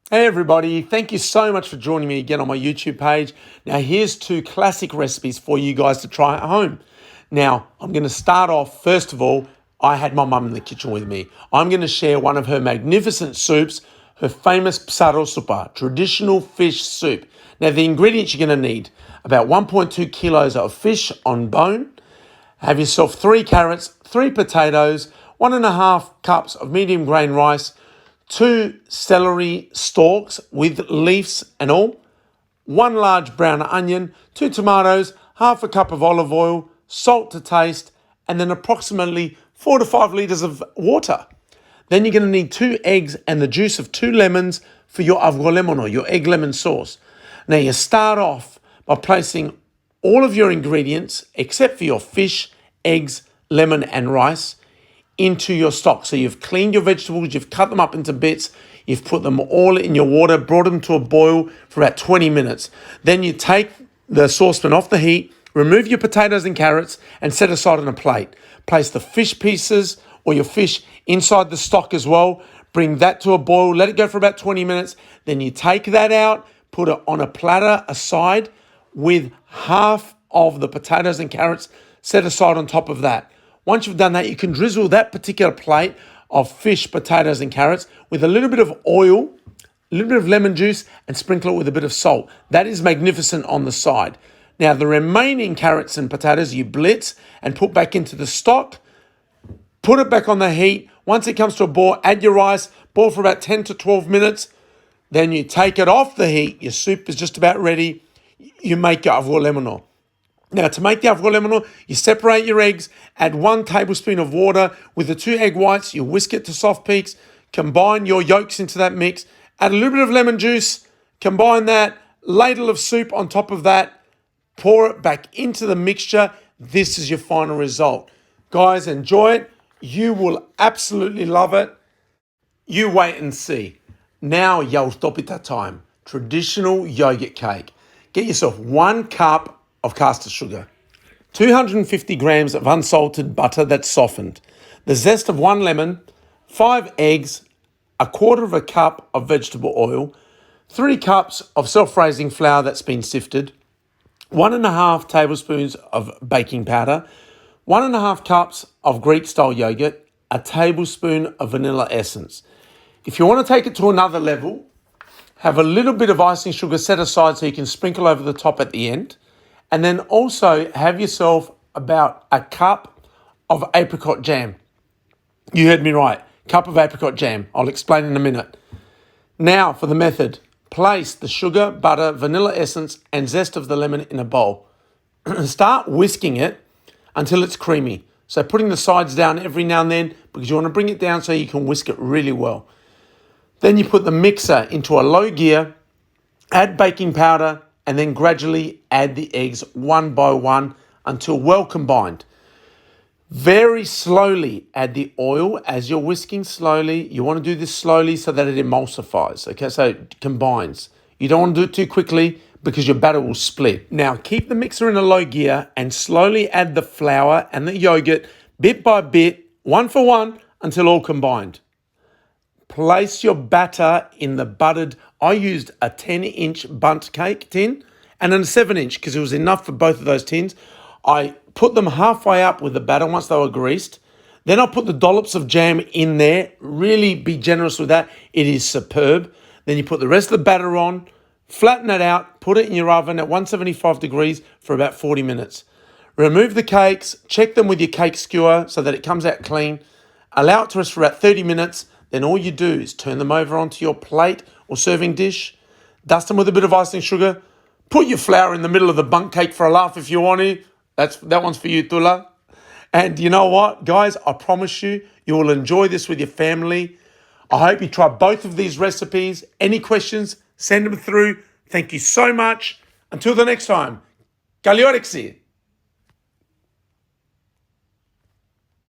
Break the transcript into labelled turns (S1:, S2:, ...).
S1: Hey everybody, thank you so much for joining me again on my YouTube page. Now here's two classic recipes for you guys to try at home. Now I'm going to start off, first of all, I had my mum in the kitchen with me. I'm going to share one of her magnificent soups, her famous Psarosoupa, traditional fish soup. Now the ingredients you're going to need, about 1.2 kilos of fish on bone, have yourself 3 carrots, 3 potatoes, 1.5 cups of medium grain rice, 2 celery stalks with leaves and all, 1 large brown onion, 2 tomatoes, half a cup of olive oil, salt to taste, and then approximately 4 to 5 litres of water. Then you're going to need 2 eggs and the juice of 2 lemons for your avgolemono, your egg lemon sauce. Now you start off by placing all of your ingredients, except for your fish, eggs, lemon and rice, into your stock. So you've cleaned your vegetables, you've cut them up into bits, you've put them all in your water, brought them to a boil for about 20 minutes. Then you take the saucepan off the heat, remove your potatoes and carrots and set aside on a plate. Place the fish pieces or your fish inside the stock as well. Bring that to a boil, let it go for about 20 minutes. Then you take that out, put it on a platter aside with half of the potatoes and carrots set aside on top of that. Once you've done that, you can drizzle that particular plate of fish, potatoes, and carrots with a little bit of oil, a little bit of lemon juice, and sprinkle it with a bit of salt. That is magnificent on the side. Now, the remaining carrots and potatoes you blitz and put back into the stock. Put it back on the heat. Once it comes to a boil, add your rice, boil for about 10 to 12 minutes. Then you take it off the heat. Your soup is just about ready. You make your avgolemono. Now, to make the avgolemono, you separate your eggs, add 1 tablespoon of water with the 2 egg whites, you whisk it to soft peaks, combine your yolks into that mix, add a little bit of lemon juice, combine that, ladle of soup on top of that, pour it back into the mixture. This is your final result. Guys, enjoy it. You will absolutely love it. You wait and see. Now, Yiaourtopita time, traditional yogurt cake. Get yourself 1 cup of caster sugar, 250 grams of unsalted butter that's softened, the zest of 1 lemon, 5 eggs, 1/4 cup of vegetable oil, 3 cups of self-raising flour that's been sifted, 1.5 tablespoons of baking powder, 1.5 cups of Greek-style yogurt, a tablespoon of vanilla essence. If you want to take it to another level, have a little bit of icing sugar set aside so you can sprinkle over the top at the end. And then also have yourself about a cup of apricot jam. You heard me right, cup of apricot jam. I'll explain in a minute. Now for the method. Place the sugar, butter, vanilla essence, and zest of the lemon in a bowl. Start whisking it until it's creamy. So putting the sides down every now and then because you want to bring it down so you can whisk it really well. Then you put the mixer into a low gear, add baking powder, and then gradually add the eggs one by one until well combined. Very slowly add the oil as you're whisking slowly. You want to do this slowly so that it emulsifies, okay, so it combines. You don't want to do it too quickly because your batter will split. Now keep the mixer in a low gear and slowly add the flour and the yogurt bit by bit, one for one, until all combined. Place your batter in the buttered, I used a 10-inch bundt cake tin and then a 7-inch because it was enough for both of those tins. I put them halfway up with the batter once they were greased. Then I'll put the dollops of jam in there. Really be generous with that. It is superb. Then you put the rest of the batter on, flatten it out, put it in your oven at 175 degrees for about 40 minutes. Remove the cakes, check them with your cake skewer so that it comes out clean. Allow it to rest for about 30 minutes. Then all you do is turn them over onto your plate or serving dish, dust them with a bit of icing sugar, put your flour in the middle of the bundt cake for a laugh if you want to. That one's for you, Tula. And you know what, guys? I promise you will enjoy this with your family. I hope you try both of these recipes. Any questions, send them through. Thank you so much. Until the next time, Kalyoriksi.